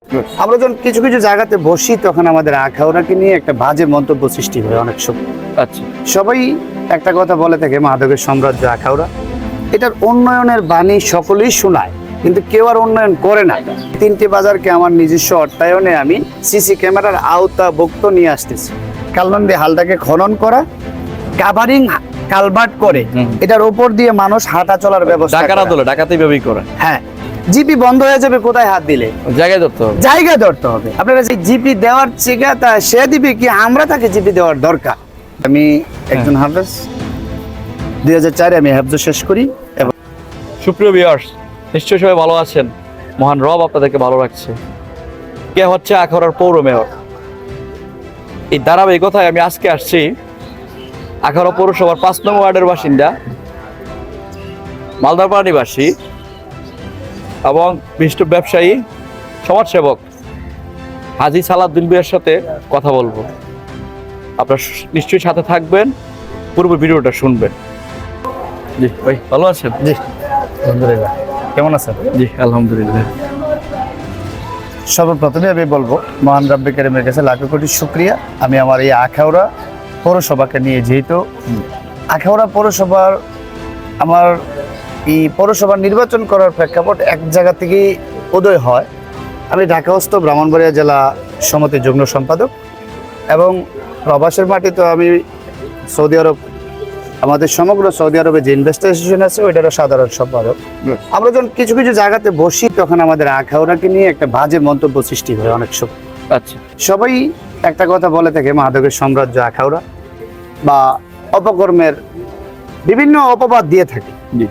আমরা যখন কিছু কিছু জায়গাতে বসি তখন আমাদের আখাউড়াকে নিয়ে একটা বাজে মন্তব্য সৃষ্টি হয় অনেক সময়। আচ্ছা, সবাই একটা কথা বলে থাকে মাদকের সাম্রাজ্য আখাউড়া। এটার উন্নয়নের বাণী সকলেই শোনায়, কিন্তু কেউ আর উন্নয়ন করে না। 3টি বাজারকে আমার নিজস্ব অর্থায়নে আমি সিসি ক্যামেরার আওতাভুক্ত নিয়ে আসতেছি। কালনন্দী হালটাকে খনন করা, কাভারিং কালভার্ট করে এটার উপর দিয়ে মানুষ হাঁটা চলার ব্যবস্থা ডাকারা করা। দলে ডাকাতি ভাবেই করে। হ্যাঁ, জিপি বন্ধ হয়ে যাবে, কোথায় হাত দিলে জায়গায় ধরতে হবে। জায়গা ধরতে হবে। আপনারা যে জিপি দেওয়ার চিকাতা সে দিবে কি, আমরা তাকে জিপি দেওয়ার দরকার। আমি একজন হাফেজ, 2004 আমি হাফজ শেষ করি। এবং সুপ্রিয় ভিউয়ার্স, নিশ্চয়ই সবাই ভালো আছেন। মহান রব আপনাদেরকে ভালো রাখছে। কে হচ্ছে আখাউড়ার পৌর মেয়র? এই ধারাবাহিকতায় আমি আজকে আসছি আখাউড়া পৌরসভার 5 নং ওয়ার্ডের বাসিন্দা, মালদাপাড়া নিবাসী এবং বিশিষ্ট ব্যবসায়ী সমাজসেবক হাজী সালাউদ্দিন ভাইয়ের সাথে কথা বলবো। আপনারা নিশ্চয়ই সাথে থাকবেন, পুরো ভিডিওটা শুনবেন। জি ভাই, ভালো আছেন? জি আলহামদুলিল্লাহ, কেমন আছেন? জি আলহামদুলিল্লাহ। সর্বপ্রথমে আমি বলবো মহান রব্বে কারিমের কাছে লাখো কোটি শুকরিয়া। আমি আমার এই আখাউড়া পৌরসভাকে নিয়ে, যেহেতু আখাউড়া পৌরসভার আমার এই পৌরসভার নির্বাচন করার প্রেক্ষাপট এক জায়গা থেকেই উদয় হয়। আমি ঢাকাস্থ ব্রাহ্মণবাড়িয়া জেলা সমিতির যুগ্ম সম্পাদক এবং প্রবাসের মাটিতে আমি সৌদি আরব, আমাদের সমগ্র সৌদি আরবে যে ইনভেস্টার অ্যাসোসিয়েশন আছে ওইটারও সাধারণ সম্পাদক। আমরা যখন কিছু কিছু জায়গাতে বসি তখন আমাদের আখাউড়াকে নিয়ে একটা বাজে মন্তব্য সৃষ্টি হয় অনেক সময়। আচ্ছা, সবাই একটা কথা বলে থাকে মাদকের সাম্রাজ্য আখাউড়া, বা অপকর্মের বিভিন্ন অপবাদ দিয়ে থাকে। জি,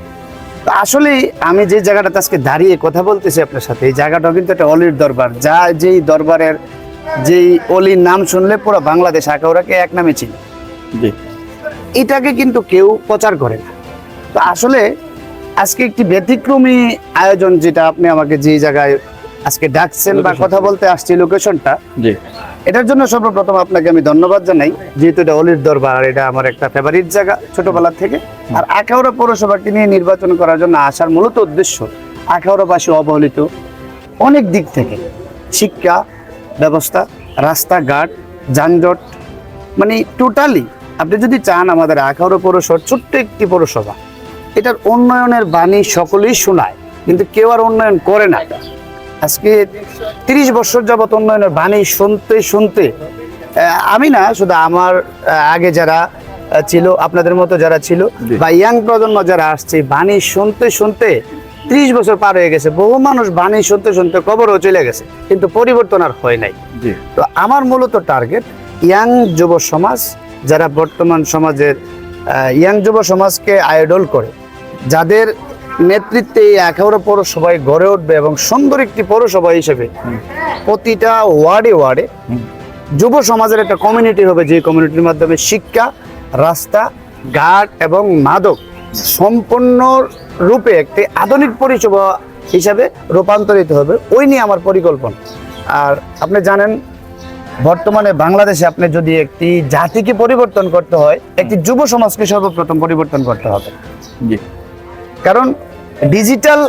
তো আসলে আমি যে জায়গাটাতে আজকে দাঁড়িয়ে কথা বলতেছি আপনার সাথে, এই জায়গাটাও কিন্তু একটা অলির দরবার, যা যেই দরবারের যেই অলির নাম শুনলে পুরো বাংলাদেশ আখাউড়াকে এক নামে চিনে। জি, এটাকে কিন্তু কেউ প্রচার করে না। তো আসলে আজকে একটি ব্যতিক্রমী আয়োজন, যেটা আপনি আমাকে যে জায়গায় আজকে ডাকছেন বা কথা বলতে আসছি, লোকেশনটা, জি, এটার জন্য সর্বপ্রথম আপনাকে আমি ধন্যবাদ জানাই। যেহেতু এটা অলির দরবার আর এটা আমার একটা ফেভারিট জায়গা ছোটবেলা থেকে। আর আখাউড়া পৌরসভাকে নিয়ে নির্বাচন করার জন্য আসার মূলত উদ্দেশ্য, আখাউড়াবাসী অবহেলিত অনেক দিক থেকে, শিক্ষা ব্যবস্থা, রাস্তাঘাট, যানজট, মানে টোটালি আপনি যদি চান আমাদের আখাউড়া পৌরসভার ছোট্ট একটি পৌরসভা, এটার উন্নয়নের বাণী সকলেই শোনায়, কিন্তু কেউ আর উন্নয়ন করে না। আজকে 30 বছর যাবত উন্নয়নের বাণী শুনতে শুনতে আমি না শুধু আমার আগে যারা ছিল, আপনাদের মতো যারা ছিল, বা ইয়াং প্রজন্ম যারা আসছে, বাণী শুনতে শুনতে 30 বছর পার হয়ে গেছে। বহু মানুষ বাণী শুনতে শুনতে কবরও চলে গেছে, কিন্তু পরিবর্তন আর হয় নাই। জি, তো আমার মূলত টার্গেট ইয়াং যুব সমাজ, যারা বর্তমান সমাজের ইয়াং যুব সমাজকে আইডল করে, যাদের নেতৃত্বে এই আখাউড়া পৌরসভায় গড়ে উঠবে এবং সুন্দর একটি পৌরসভা হিসেবে প্রতিটা ওয়ার্ডে ওয়ার্ডে যুব সমাজের একটা কমিউনিটি হবে, যে কমিউনিটির মাধ্যমে শিক্ষা, রাস্তা ঘাট এবং মাদক সম্পূর্ণ রূপে একটি আধুনিক পরিষেবা হিসাবে রূপান্তরিত হবে। ওই নিয়ে আমার পরিকল্পনা। আর আপনি জানেন বর্তমানে বাংলাদেশে আপনি যদি একটি জাতিকে পরিবর্তন করতে হয়, একটি যুব সমাজকে সর্বপ্রথম পরিবর্তন করতে হবে। জি, কারণ ডিজিটাল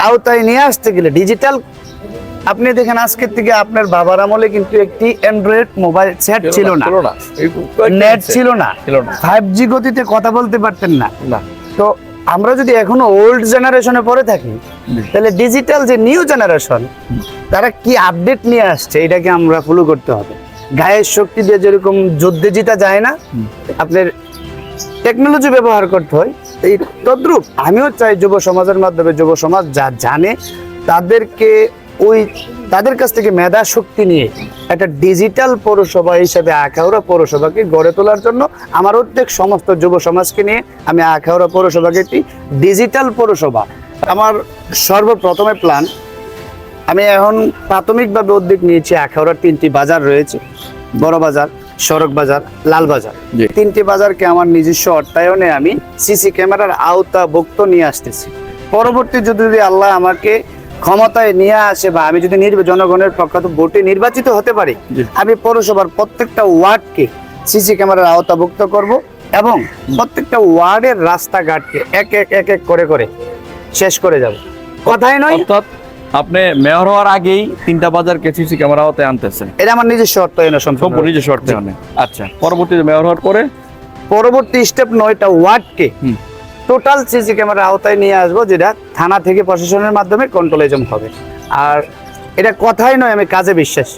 আওতায় নিয়ে আসতে গেলে ডিজিটাল, আপনি দেখেন আজকের থেকে আপনার বাবার আমলে কিন্তু একটি অ্যান্ড্রয়েড মোবাইল সেট ছিল না, নেট ছিল না, 5G গতিতে কথা বলতে পারতেন না। তো আমরা যদি এখনো ওল্ড জেনারেশনে পড়ে থাকি, তাহলে ডিজিটাল যে নিউ জেনারেশন, তারা কি আপডেট নিয়ে আসছে এটাকে আমরা ফলো করতে হবে। গায়ের শক্তি দিয়ে যেরকম যুদ্ধে জিতা যায় না, আপনার টেকনোলজি ব্যবহার করতে হয়। এই তদ্রূপ আমিও চাই যুব সমাজের মাধ্যমে যুব সমাজ যা জানে তাদেরকে তাদের কাছ থেকে মেধা শক্তি নিয়ে একটা ডিজিটাল পৌরসভা হিসেবে আখাউড়া পৌরসভাকে গড়ে তোলার জন্য আমার উদ্যোগ, সমস্ত যুব সমাজকে নিয়ে আমি আখাউড়া পৌরসভাকে একটি ডিজিটাল পৌরসভা। আমার সর্বপ্রথমে প্ল্যান, আমি এখন প্রাথমিকভাবে উদ্যোগ নিয়েছি। আখাউড়ার 3টি বাজার রয়েছে, বড় বাজার, সড়ক বাজার, লাল বাজার। 3টি বাজারকে আমার নিজস্ব অর্থায়নে আমি সিসি ক্যামেরার আওতাভুক্ত নিয়ে আসতেছি। পরবর্তী যদি আল্লাহ আমাকে ক্ষমতায় নিয়ে আসে বা আমি যদি জনগণের পক্ষে ভোটে নির্বাচিত হতে পারি, আমি পৌরসভার প্রত্যেকটা ওয়ার্ডকে সিসি ক্যামেরার আওতাভুক্ত করব এবং প্রত্যেকটা ওয়ার্ডের রাস্তাঘাটকে এক এক করে শেষ করে যাব। কথাই নয়, অর্থাৎ আপনি মেয়র হওয়ার আগেই 3টা বাজারকে সিসি ক্যামেরা হতে আনতেছেন, এটা আমার নিজস্ব অর্থায়ন সম্পূর্ণ। সম্পূর্ণ নিজস্ব অর্থায়নে। আচ্ছা, পরবর্তীতে মেয়র হওয়ার পরে পরবর্তী স্টেপ 9টা ওয়ার্ডকে টোটাল সিসি ক্যামেরা আওতায় নিয়ে আসবো, যেটা থানা থেকে প্রশাসনের মাধ্যমে কন্ট্রোলিজম হবে। আর এটা কথাই নয়, আমি কাজে বিশ্বাস।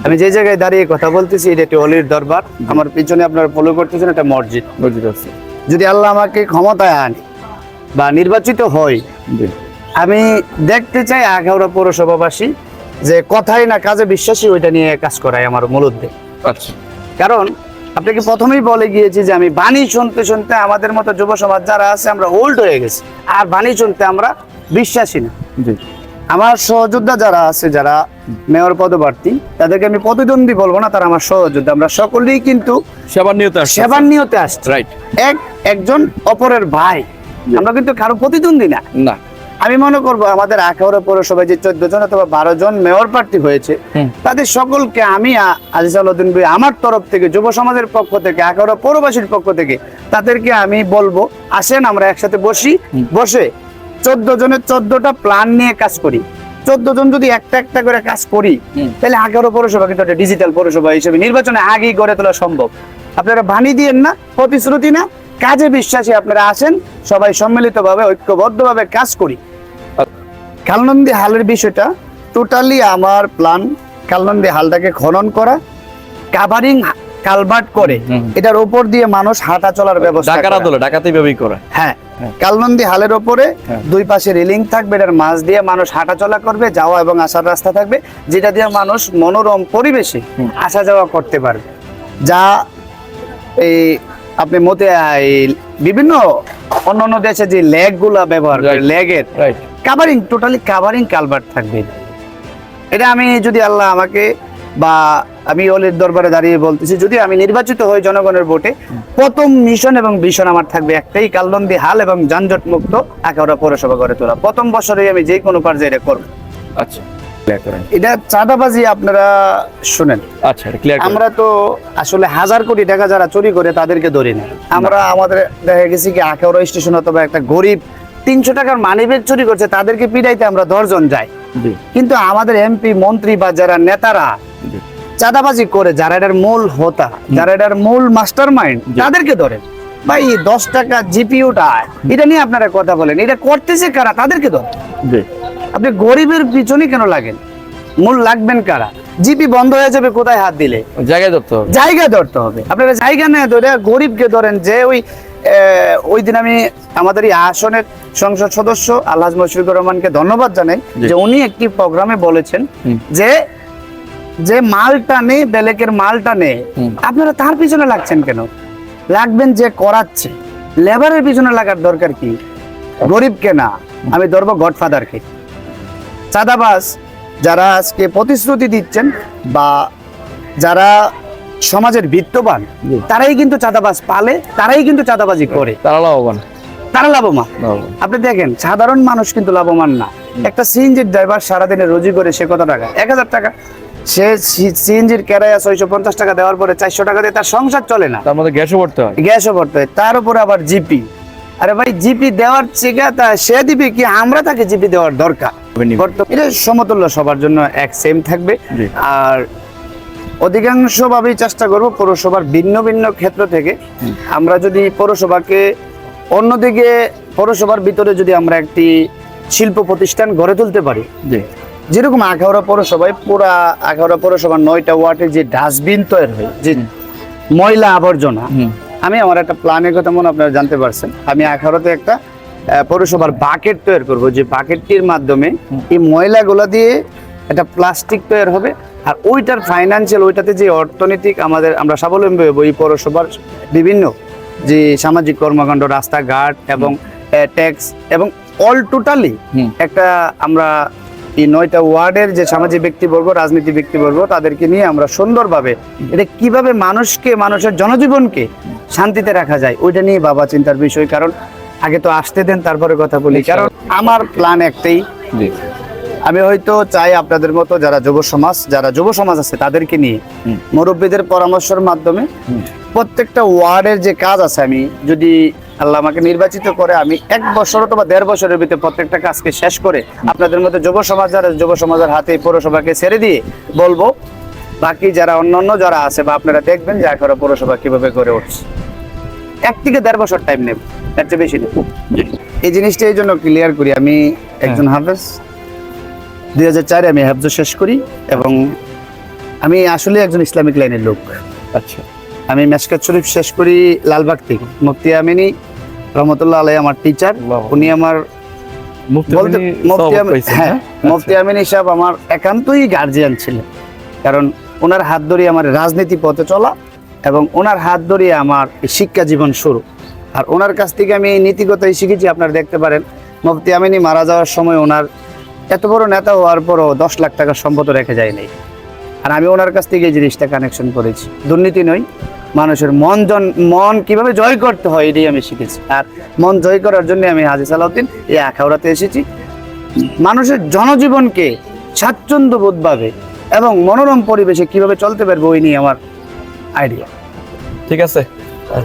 আমি যে জায়গায় দাঁড়িয়ে কথা বলতেছি, এটা একটি অলির দরবার, আমার পিছনে আপনারা ফলো করতেছেন, এটা মসজিদ। বুঝতে পারছি। যদি আল্লাহ আমাকে ক্ষমতায় আনে বা নির্বাচিত হয়, জি। আমি দেখতে চাই আখাউড়া পৌরসভাবাসী যে কথাই না কাজে বিশ্বাসী, ওইটা নিয়ে কাজ করাই আমার মূল উদ্যোগ। আচ্ছা, কারণ আপনাকে প্রথমেই বলে গিয়েছি যে আমি বাণী শুনতে শুনতে আমাদের মতো যুব সমাজ যারা আছে আমরা ওল্ড হয়ে গেছি, আর বাণী শুনতে আমরা বিশ্বাসী না। জি। আমার সহযোদ্ধা যারা আছে, যারা মেয়র পদপ্রার্থী, তাদেরকে আমি প্রতিদ্বন্দ্বী বলবো না, তারা আমার সহযোদ্ধা। আমরা সকলেই কিন্তু সেবার নিয়তে আসছে। সেবার নিয়তে আসছি। রাইট। একজন অপরের ভাই, আমরা কিন্তু কারো প্রতিদ্বন্দ্বী না। না, আমি মনে করবো আমাদের আখাউড়া পৌরসভায় যে 14 জন অথবা 12 জন মেয়র প্রার্থী হয়েছে, তাদের সকলকে আমি আজিজাউদ্দিন ভাই আমার তরফ থেকে, যুব সমাজের পক্ষ থেকে, আখাউড়া পৌরবাসীর পক্ষ থেকে তাদেরকে আমি বলবো, আসেন আমরা একসাথে বসে 14 জনের 14টা প্ল্যান নিয়ে কাজ করি। 14 জন যদি একটা একটা করে কাজ করি, তাহলে আখাউড়া পৌরসভা কিন্তু একটা ডিজিটাল পৌরসভা হিসেবে নির্বাচনে আগেই গড়ে তোলা সম্ভব। আপনারা বাণী দিয়েন না, প্রতিশ্রুতি না, কাজে বিশ্বাসী। আপনারা আসেন, সবাই সম্মিলিতভাবে ঐক্যবদ্ধভাবে কাজ করি। কালনন্দী হালের বিষয়টা টোটালি আমার প্ল্যান, কালনন্দী হালটাকে খনন করা, কাভারিং কালভার্ট করে এটার উপর দিয়ে মানুষ হাঁটা চলার ব্যবস্থা ডাকারা করা। দলে ডাকাতি ব্যবহার করে। হ্যাঁ, কালনন্দী হালের উপরে দুই পাশে রেলিং থাকবে, এটার মাঝ দিয়ে মানুষ হাঁটা চলা করবে, যাওয়া এবং আসার রাস্তা থাকবে, যেটা দিয়ে মানুষ মনোরম পরিবেশে আসা যাওয়া করতে পারবে। যা এই আপনি মতে বিভিন্ন অন্যান্য দেশে যে লেগ গুলা ব্যবহার করে, লেগের right, covering, totally covering culvert থাকবে। এটা আমি যদি আল্লাহ আমাকে, বা আমি অলির দরবারে দাঁড়িয়ে বলতেছি, যদি আমি নির্বাচিত হই জনগণের ভোটে, প্রথম মিশন এবং ভিশন আমার থাকবে একটাই, কালনন্দী হাল এবং যানজট মুক্ত আখাউড়া পৌরসভা গড়ে তোলা। প্রথম বছরেই আমি যে কোনো পর্যায়ে এটা করব। আচ্ছা, এটা চাঁদাবাজি আপনারা শুনেন। আচ্ছা, ক্লিয়ার। আমরা তো আসলে 1000 কোটি টাকা যারা চুরি করে তাদেরকে ধরি না। আমরা আমাদের দেখা গেছে কি আখাউড়া স্টেশন অথবা একটা গরিব 300 টাকার মানিব্যাগ চুরি করছে, তাদেরকে পিটাইতে আমরা 10 জন যাই। কিন্তু আমাদের এমপি মন্ত্রী বা যারা নেতারা চাঁদাবাজি করে, যারা এটার মূল হোতা, যারা এটার মূল মাস্টার মাইন্ড, তাদেরকে ধরেন। ভাই 10 টাকা জিপিউটা, এটা নিয়ে আপনারা কথা বলেন, এটা করতেছে কারা, তাদেরকে ধরেন। আপনি গরিবের পিছনে কেন লাগেন? মূল লাগবেন কারা? জিপি বন্ধ হয়ে যাবে কোথায় হাত দিলে? জায়গায় ধরতে হবে, জায়গায় ধরতে হবে। আপনারা জায়গা না ধরে গরিবকে ধরেন। যে ওই দিন আমি আমাদের এই আসনের সংসদ সদস্য আলহাজ মুশফিকুর রহমানকে ধন্যবাদ জানাই যে উনি একটি প্রোগ্রামে বলেছেন যে যে মালটা নেই, বেলেকের মালটা নেই, আপনারা তার পিছনে লাগছেন কেন? লাগবেন যে করাচ্ছে, লেবারের পিছনে লাগার দরকার কি? গরিবকে না, আমি ধরবো গডফাদারকে। চাঁদাবাজ যারা আজকে প্রতিশ্রুতি দিচ্ছেন বা যারা সমাজের বিত্তবান, তারাই কিন্তু চাঁদাবাজ পালে, তারাই কিন্তু চাঁদাবাজি করে, তারা লাভবান, তারা লাভবান। আপনি দেখেন সাধারণ মানুষ কিন্তু লাভবান না। একটা সিএনজির ড্রাইভার সারাদিনে রোজি করে সে কত টাকা? 1000 টাকা। সে সিএনজির কেরায়া 650 টাকা দেওয়ার পরে 400 টাকা দিয়ে তার সংসার চলে না। তার মধ্যে গ্যাসও ভরতে হয়, গ্যাসও ভরতে হয়, তার উপরে আবার জিপি। আরে ভাই, জিপি দেওয়ার চেয়ে তা সে দিবে কি, আমরা তাকে জিপি দেওয়ার দরকার? এটা সমতুল্য, সবার জন্য এক সেম থাকবে। আর অধিকাংশ ভাবেই চেষ্টা করব পৌরসভার ভিন্ন ভিন্ন ক্ষেত্র থেকে আমরা যদি পৌরসভাকে, অন্যদিকে পৌরসভার ভিতরে যদি আমরা একটি শিল্প প্রতিষ্ঠান গড়ে তুলতে পারি, যেরকম আখাউড়া পৌরসভায়, পুরা আখাউড়া পৌরসভার 9টা ওয়ার্ডে যে ডাস্টবিন তৈরি হয়, যে ময়লা আবর্জনা, আমি আমার একটা প্ল্যানের কথা মনে আপনারা জানতে পারছেন। আমি আখাউড়াতে একটা পৌরসভার বাকেট তৈরি করব, যে বাকেটটির মাধ্যমে এই ময়লাগুলো দিয়ে একটা প্লাস্টিক তৈরি হবে। আর ওইটার ফাইন্যান্সিয়াল, ওইটাতে যে অর্থনৈতিক আমরা স্বাবলম্বী হবো। এই পৌরসভার বিভিন্ন যে সামাজিক কর্মকাণ্ড, রাস্তাঘাট এবং ট্যাক্স এবং অল টোটালি একটা আমরা এই 9টা ওয়ার্ডের যে সামাজিক ব্যক্তিবর্গ, রাজনীতি ব্যক্তিবর্গ, তাদেরকে নিয়ে আমরা সুন্দরভাবে এটা কিভাবে মানুষকে, মানুষের জনজীবনকে শান্তিতে রাখা যায়, ওইটা নিয়ে বাবা চিন্তার বিষয়। কারণ আগে তো আসতে দেন, তারপরে কথা বলি। কারণ আমার প্ল্যান একটাই, আমি হয়তো চাই আপনাদের মতো যারা যুব সমাজ আছে তাদেরকে নিয়ে মুরব্বীদের পরামর্শের মাধ্যমে প্রত্যেকটা ওয়ার্ডের যে কাজ আছে, আমি যদি আল্লাহ আমাকে নির্বাচিত করে, আমি 1 বছর অথবা 1.5 বছরের ভিতরে প্রত্যেকটা কাজকে শেষ করে আপনাদের মতো যুব সমাজের হাতে পৌরসভাকে ছেড়ে দিয়ে বলবো, বাকি যারা অন্যান্য যারা আছে বা আপনারা দেখবেন যে এখনো পৌরসভা কিভাবে গড়ে উঠছে। 1 থেকে 1.5 বছর টাইম নেব, এর চেয়ে বেশি নেব। এই জিনিসটা এই জন্য ক্লিয়ার করি, আমি একজন হাফেজ, 2004 আমি হাফজ শেষ করি এবং আমি আসলে একজন ইসলামিক লাইনের লোক। আচ্ছা, আমি মেশকাত শরীফ শেষ করি লালবাগ থেকে। মুফতি আমিনী রহমতুল্লাহ আলাইহি আমার টিচার, উনি আমার মুফতি আমিনী সাহেব আমার একান্তই গার্জিয়ান ছিলেন, কারণ ওনার হাত ধরে আমার রাজনীতি পথে চলা এবং ওনার হাত ধরে আমার শিক্ষা জীবন শুরু। আর ওনার কাছ থেকে আমি এই নীতিগতই শিখেছি। আপনারা দেখতে পারেন মুফতি আমিনী মারা যাওয়ার সময় ওনার এত বড় নেতা হওয়ার পরও 10 লাখ টাকার সম্পদ রেখে যায় নাই। আর আমি ওনার কাছ থেকে এই জিনিসটা কানেকশন করেছি। দুর্নীতি নয়, মানুষের মন কিভাবে জয় করতে হয় এটাই আমি শিখেছি। আর মন জয় করার জন্য আমি হাজী সালাউদ্দিন এই আখাউড়াতে এসেছি। মানুষের জনজীবনকে স্বাচ্ছন্দ্যবোধভাবে এবং মনোরম পরিবেশে কিভাবে চলতে পারবো ওই নিয়ে আমার আইডিয়া। ঠিক আছে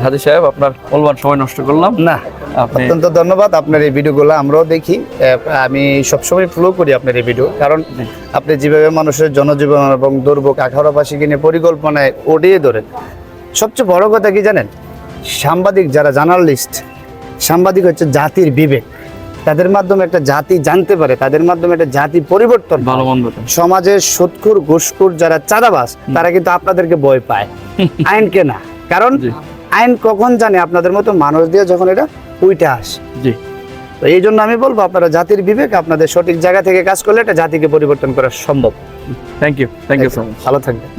হাজী সাহেব, আপনার মূল্যবান সময় নষ্ট করলাম না, আপনি অত্যন্ত ধন্যবাদ। আপনার এই ভিডিওগুলো আমরাও দেখি, আমি সবসময় ফলো করি আপনার এই ভিডিও, কারণ আপনি যেভাবে মানুষের জনজীবন এবং দুর্ভোগ আখাউড়াবাসীকে নিয়ে পরিকল্পনায় ওড়িয়ে ধরেন। সবচেয়ে বড় কথা কি জানেন, সাংবাদিক যারা জার্নালিস্ট, সাংবাদিক হচ্ছে জাতির বিবেক। তাদের মাধ্যমে একটা জাতি জানতে পারে, তাদের মাধ্যমে একটা জাতি পরিবর্তন হয়। ভালো মন্দ সমাজের সুদখোর ঘুষখোর যারা চাঁদাবাজ তারা কিন্তু আপনাদেরকে ভয় পায়, আইনকে না। কারণ আইন কখন জানে আপনাদের মতো মানুষ দিয়ে যখন এটা উইটা আসে। জি, তো এই জন্য আমি বলবো আপনারা জাতির বিবেক, আপনাদের সঠিক জায়গা থেকে কাজ করলে এটা জাতিকে পরিবর্তন করা সম্ভব। Thank you so much. ভালো থাকবেন।